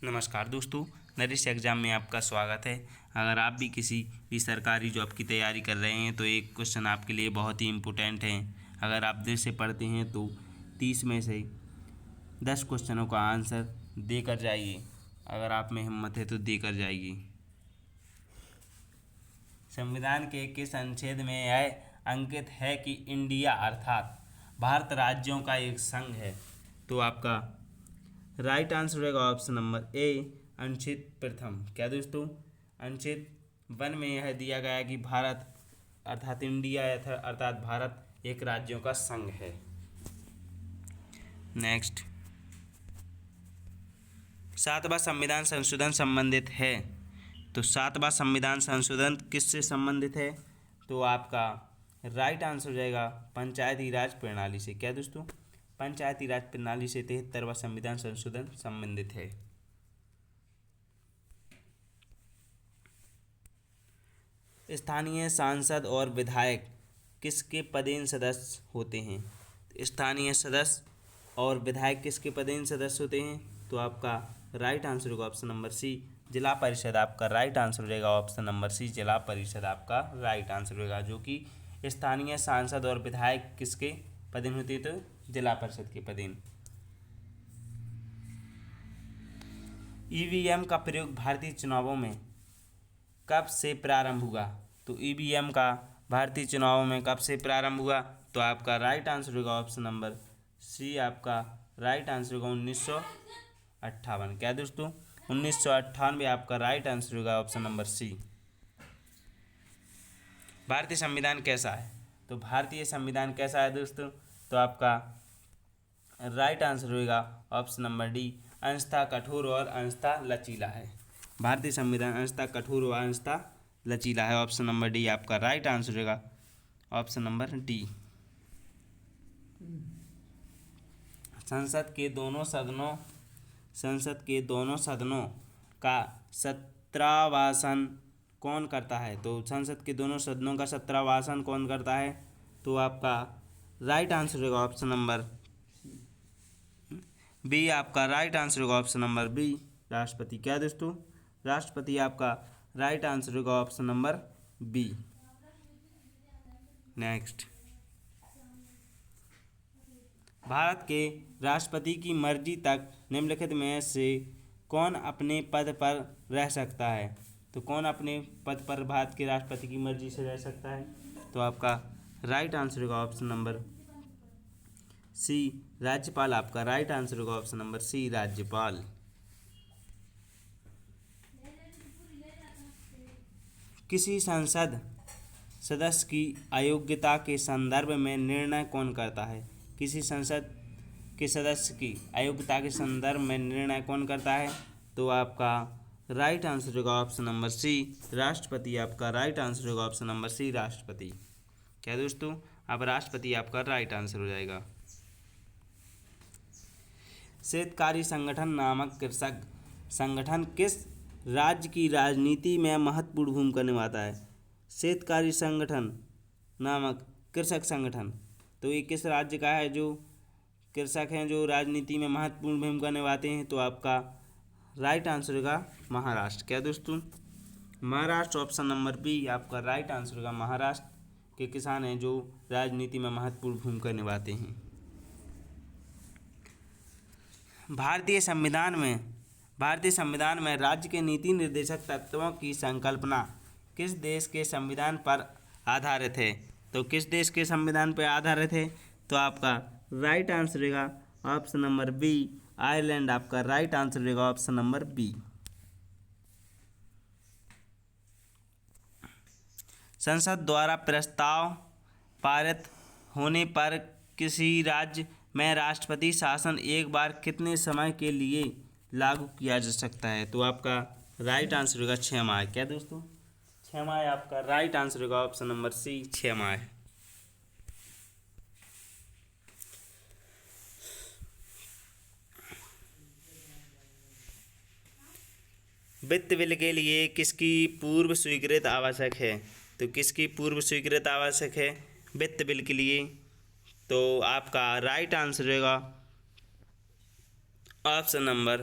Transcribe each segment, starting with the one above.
नमस्कार दोस्तों, nourish exam में आपका स्वागत है। अगर आप भी किसी भी सरकारी जॉब की तैयारी कर रहे हैं तो एक क्वेश्चन आपके लिए बहुत ही इम्पोर्टेंट है। अगर आप दिल से पढ़ते हैं तो 30 में से 10 क्वेश्चनों का आंसर देकर जाइए। अगर आप में हिम्मत है तो देकर जाइए। संविधान के किस अनुच्छेद में यह अंकित है कि इंडिया अर्थात भारत राज्यों का एक संघ है? तो आपका राइट आंसर रहेगा ऑप्शन नंबर ए, अनुच्छेद प्रथम। क्या दोस्तों? अनुच्छेद 1 में यह दिया गया कि भारत अर्थात इंडिया अर्थात भारत एक राज्यों का संघ है। नेक्स्ट, 7वां संविधान संशोधन संबंधित है। तो 7वां संविधान संशोधन किससे संबंधित है? तो आपका राइट आंसर हो जाएगा पंचायती राज प्रणाली से। क्या दोस्तों? पंचायती राज प्रणाली से 73वां संविधान संशोधन संबंधित है। स्थानीय सांसद और विधायक किसके पदेन सदस्य होते हैं? स्थानीय सदस्य और विधायक किसके पदेन सदस्य होते हैं? तो आपका राइट आंसर होगा ऑप्शन नंबर सी, जिला परिषद। आपका राइट आंसर रहेगा ऑप्शन नंबर सी, जिला परिषद आपका राइट आंसर रहेगा। जो कि स्थानीय सांसद और विधायक किसके पदेन होते हैं? तो जिला परिषद के पदेन। ईवीएम का प्रयोग भारतीय चुनावों में कब से प्रारंभ हुआ? तो ईवीएम का भारतीय चुनावों में कब से प्रारंभ हुआ? तो आपका राइट आंसर होगा ऑप्शन नंबर सी, आपका राइट आंसर होगा 1958। क्या दोस्तों? 1998 आपका राइट आंसर होगा ऑप्शन नंबर सी। भारतीय संविधान कैसा है? तो भारतीय संविधान कैसा है दोस्तों? तो आपका राइट आंसर होगा ऑप्शन नंबर डी, अंशतः कठोर और अंशतः लचीला है। भारतीय संविधान अंशतः कठोर और अंशतः लचीला है। ऑप्शन नंबर डी आपका राइट आंसर होगा ऑप्शन नंबर डी। संसद के दोनों सदनों का सत्रावासन कौन करता है? तो संसद के दोनों सदनों का सत्रावासन कौन करता है? तो आपका राइट आंसर होगा ऑप्शन नंबर बी, आपका राइट आंसर होगा ऑप्शन नंबर बी, राष्ट्रपति। क्या दोस्तों? राष्ट्रपति आपका राइट आंसर होगा option number B. Next, Bharat के राष्ट्रपति की मर्जी तक निम्नलिखित में से कौन अपने पद पर रह सकता है? तो कौन अपने पद पर भारत के राष्ट्रपति की मर्जी से रह सकता है? तो आपका राइट आंसर होगा ऑप्शन नंबर सी, राज्यपाल। आपका राइट आंसर होगा ऑप्शन नंबर सी, राज्यपाल। किसी संसद सदस्य की अयोग्यता के संदर्भ में निर्णय कौन करता है? किसी संसद के सदस्य की अयोग्यता के संदर्भ में निर्णय कौन करता है? तो आपका राइट आंसर होगा ऑप्शन नंबर सी, राष्ट्रपति। आपका राइट आंसर होगा ऑप्शन नंबर सी, राष्ट्रपति। क्या दोस्तों? अब राष्ट्रपति आपका राइट आंसर हो जाएगा। शेतकारी संगठन नामक कृषक संगठन किस राज्य की राजनीति में महत्वपूर्ण भूमिका निभाता है? शेतकारी संगठन नामक कृषक संगठन, तो ये किस राज्य का है जो कृषक हैं जो राजनीति में महत्वपूर्ण भूमिका निभाते हैं? तो आपका राइट आंसर होगा महाराष्ट्र। क्या दोस्तों? महाराष्ट्र। ऑप्शन नंबर बी आपका राइट आंसर होगा, महाराष्ट्र के किसान हैं जो राजनीति में महत्वपूर्ण भूमिका निभाते हैं। भारतीय संविधान में राज्य के नीति निर्देशक तत्वों की संकल्पना किस देश के संविधान पर आधारित है? तो किस देश के संविधान पर आधारित है? तो आपका राइट आंसर रहेगा ऑप्शन नंबर बी, आयरलैंड। आपका राइट आंसर रहेगा ऑप्शन नंबर बी। संसद द्वारा प्रस्ताव पारित होने पर किसी राज्य में राष्ट्रपति शासन एक बार कितने समय के लिए लागू किया जा सकता है? तो आपका राइट आंसर होगा 6 माह। क्या दोस्तों? 6 माह आपका राइट आंसर होगा ऑप्शन नंबर सी, 6 माह। वित्त बिल के लिए किसकी पूर्व स्वीकृति आवश्यक है? तो किसकी पूर्व स्वीकृति आवश्यक है वित्त बिल के लिए? तो आपका राइट आंसर रहेगा ऑप्शन नंबर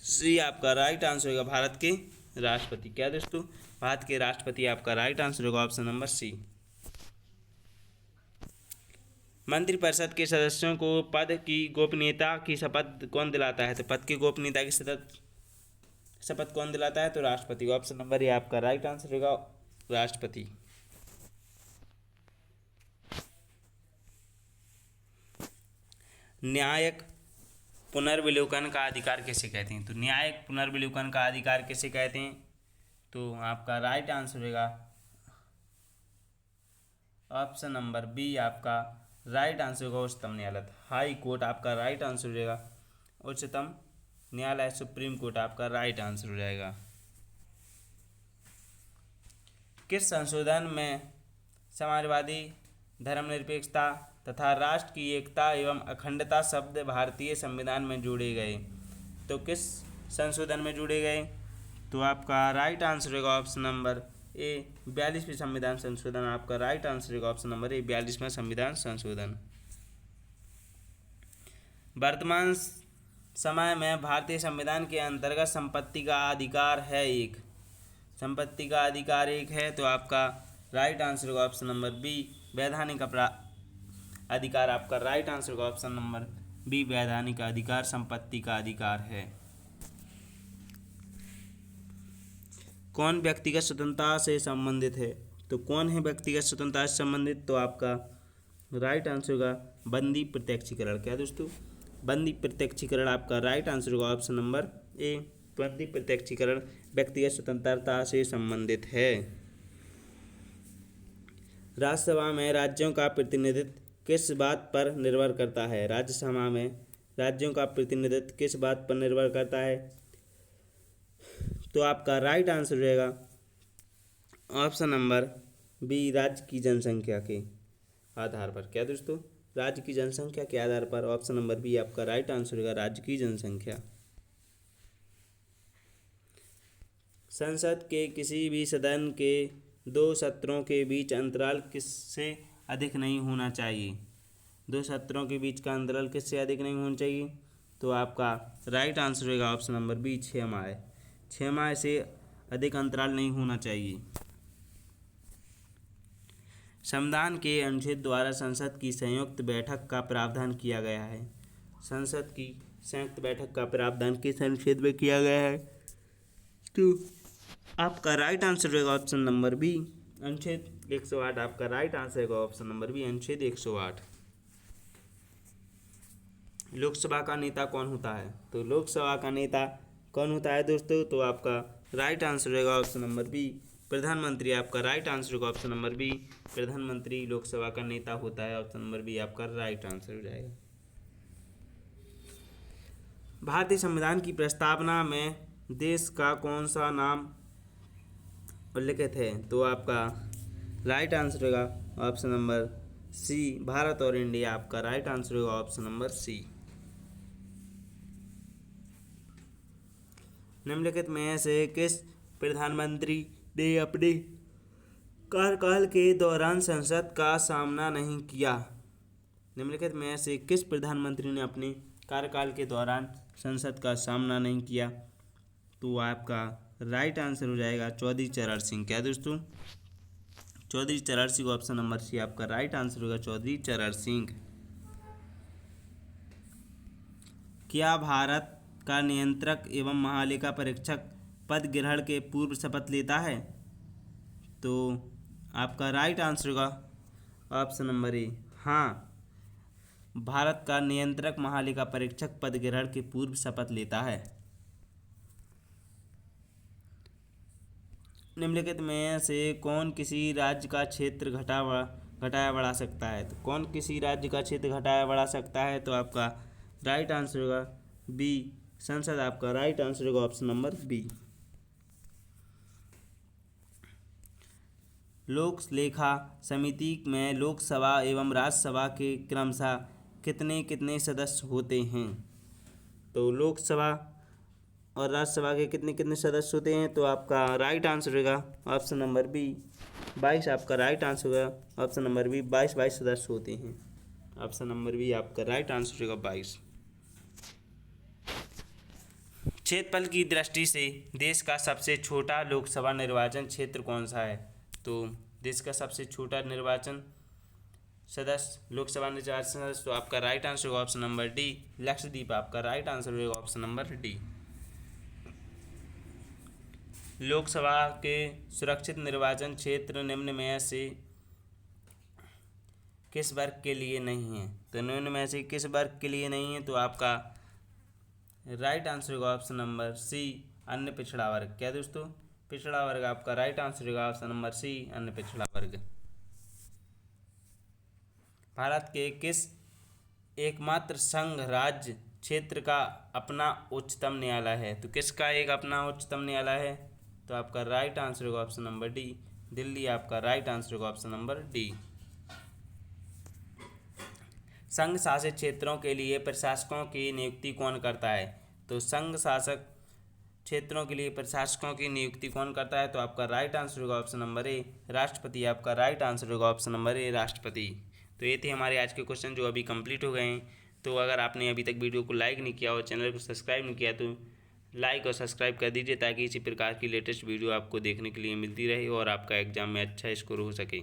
सी आपका राइट आंसर होगा, भारत के राष्ट्रपति। क्या दोस्तों, भारत के राष्ट्रपति आपका राइट आंसर होगा, ऑप्शन नंबर सी। मंत्रिपरिषद के सदस्यों को पद की गोपनीयता की शपथ कौन दिलाता है? तो पद की गोपनीयता की शपथ कौन दिलाता है? तो राष्ट्रपति। ऑप्शन नंबर ए आपका राइट आंसर होगा, राष्ट्रपति। न्यायिक पुनर्विलोकन का अधिकार किसे कहते हैं? तो न्यायिक पुनर्विलोकन का अधिकार किसे कहते हैं? तो आपका राइट आंसर होगा, ऑप्शन नंबर बी आपका राइट आंसर होगा, उच्चतम न्यायालय। हाई कोर्ट आपका राइट आंसर हो जाएगा, उच्चतम न्यायालय सुप्रीम कोर्ट आपका राइट आंसर हो जाएगा। किस संशोधन में समाजवादी, धर्मनिरपेक्षता तथा राष्ट्र की एकता एवं अखंडता शब्द भारतीय संविधान में जोड़े गए? तो किस संशोधन में जोड़े गए? तो आपका राइट आंसर होगा, ऑप्शन नंबर ए 42वें संविधान संशोधन आपका राइट आंसर होगा, ऑप्शन नंबर ए 42वां संविधान संशोधन। वर्तमान समय में भारतीय संविधान के अंतर्गत संपत्ति का अधिकार है एक। संपत्ति का अधिकार एक है, तो आपका राइट आंसर होगा, ऑप्शन नंबर बी वैधानिक अधिकार आपका राइट आंसर होगा, ऑप्शन नंबर बी वैधानिक अधिकार संपत्ति का अधिकार है। कौन व्यक्तिगत स्वतंत्रता से संबंधित है? तो कौन है व्यक्तिगत स्वतंत्रता से संबंधित? तो आपका राइट आंसर होगा बंदी प्रत्यक्षीकरण। क्या दोस्तों, बंदी प्रत्यक्षीकरण आपका राइट आंसर होगा, ऑप्शन नंबर ए बंदी प्रत्यक्षीकरण व्यक्तिगत स्वतंत्रता से संबंधित है। राज्यसभा में राज्यों का प्रतिनिधित्व किस बात पर निर्भर करता है? राज्यसभा में राज्यों का प्रतिनिधित्व किस बात पर निर्भर करता है? तो आपका राइट आंसर रहेगा, ऑप्शन नंबर बी राज्य की जनसंख्या के आधार पर। क्या दोस्तों, राज्य की जनसंख्या के आधार पर, ऑप्शन नंबर बी आपका राइट आंसर होगा, राज्य की जनसंख्या। संसद के किसी भी सदन के 2 सत्रों के बीच अंतराल किससे अधिक नहीं होना चाहिए? 2 सत्रों के बीच का अंतराल किससे अधिक नहीं होना चाहिए? तो आपका राइट आंसर होगा, ऑप्शन नंबर बी 6 माह। 6 माह से अधिक अंतराल नहीं होना चाहिए। संविधान के अनुच्छेद द्वारा संसद की संयुक्त बैठक का प्रावधान किया गया है। संसद की संयुक्त बैठक का प्रावधान किस अनुच्छेद में किया गया है? तो आपका राइट आंसर होगा, ऑप्शन नंबर बी अनुच्छेद 108 आपका राइट आंसर होगा, ऑप्शन नंबर बी अनुच्छेद 108। लोकसभा का नेता कौन होता है? तो लोकसभा का नेता कौन होता है दोस्तों? तो आपका राइट आंसर रहेगा, ऑप्शन नंबर बी प्रधानमंत्री आपका राइट आंसर होगा, ऑप्शन नंबर बी प्रधानमंत्री लोकसभा का नेता होता है, ऑप्शन नंबर बी आपका राइट आंसर हो जाएगा। भारतीय संविधान की प्रस्तावना में देश का कौन सा नाम उल्लिखित है? तो आपका राइट आंसर होगा, ऑप्शन नंबर सी भारत और इंडिया आपका राइट आंसर होगा, ऑप्शन नंबर सी। निम्नलिखित में से किस प्रधानमंत्री ने अपने कार्यकाल के दौरान संसद का सामना नहीं किया? निम्नलिखित में से किस प्रधानमंत्री ने अपने कार्यकाल के दौरान संसद का सामना नहीं किया? तो आपका राइट आंसर हो जाएगा चौधरी चरण सिंह। क्या दोस्तों, चौधरी चरण सिंह, ऑप्शन नंबर सी आपका राइट आंसर होगा, चौधरी चरण सिंह। क्या भारत का नियंत्रक एवं महालेखा परीक्षक पद ग्रहण के पूर्व शपथ लेता है? तो आपका राइट आंसर होगा, ऑप्शन नंबर ए हाँ, भारत का नियंत्रक महालेखा परीक्षक पद ग्रहण के पूर्व शपथ लेता है। निम्नलिखित में से कौन किसी राज्य का क्षेत्र घटाया बढ़ा सकता है? तो कौन किसी राज्य का क्षेत्र घटाया बढ़ा सकता है? तो आपका राइट आंसर होगा बी संसद आपका राइट आंसर होगा, ऑप्शन नंबर बी। लोक लेखा समिति में लोकसभा एवं राज्यसभा के क्रमशः कितने कितने सदस्य होते हैं? तो लोकसभा और राज्यसभा के कितने कितने सदस्य होते हैं? तो आपका राइट आंसर होगा, ऑप्शन नंबर बी 22 आपका राइट आंसर होगा, ऑप्शन नंबर बी 22 सदस्य होते हैं, ऑप्शन नंबर बी आपका राइट आंसर होगा 22। क्षेत्रफल की दृष्टि से देश का सबसे छोटा लोकसभा निर्वाचन क्षेत्र कौन सा है? तो देश का सबसे छोटा निर्वाचन सदस्य लोकसभा निर्वाचन सदस्य, तो आपका राइट आंसर होगा ऑप्शन नंबर डी, लक्षद्वीप आपका राइट आंसर होगा ऑप्शन नंबर डी। लोकसभा के सुरक्षित निर्वाचन क्षेत्र निम्न में से किस वर्ग के लिए नहीं है? तो निम्न में से किस वर्ग के लिए नहीं है? तो आपका राइट आंसर होगा ऑप्शन नंबर सी, अन्य पिछड़ा वर्ग। क्या दोस्तों? पिछड़ा वर्ग आपका राइट आंसर होगा ऑप्शन नंबर सी, अन्य पिछड़ा वर्ग। भारत के किस एकमात्र संघ राज्य क्षेत्र का अपना उच्चतम न्यायालय है? तो किसका एक अपना उच्चतम न्यायालय है? तो आपका राइट आंसर होगा ऑप्शन नंबर डी, दिल्ली आपका राइट आंसर होगा ऑप्शन नंबर डी। संघ शासित क्षेत्रों के लिए प्रशासकों की नियुक्ति कौन करता है? तो संघ शासक क्षेत्रों के लिए प्रशासकों की नियुक्ति कौन करता है? तो आपका राइट आंसर होगा ऑप्शन नंबर ए, राष्ट्रपति आपका राइट आंसर होगा ऑप्शन नंबर ए, राष्ट्रपति। तो ये थे हमारे आज के क्वेश्चन जो अभी कंप्लीट हो गए हैं। तो अगर आपने अभी तक वीडियो को लाइक नहीं किया और चैनल को सब्सक्राइब नहीं किया तो लाइक और सब्सक्राइब कर दीजिए, ताकि इसी प्रकार की लेटेस्ट वीडियो आपको देखने के लिए मिलती रहे और आपका एग्जाम में अच्छा स्कोर हो सके।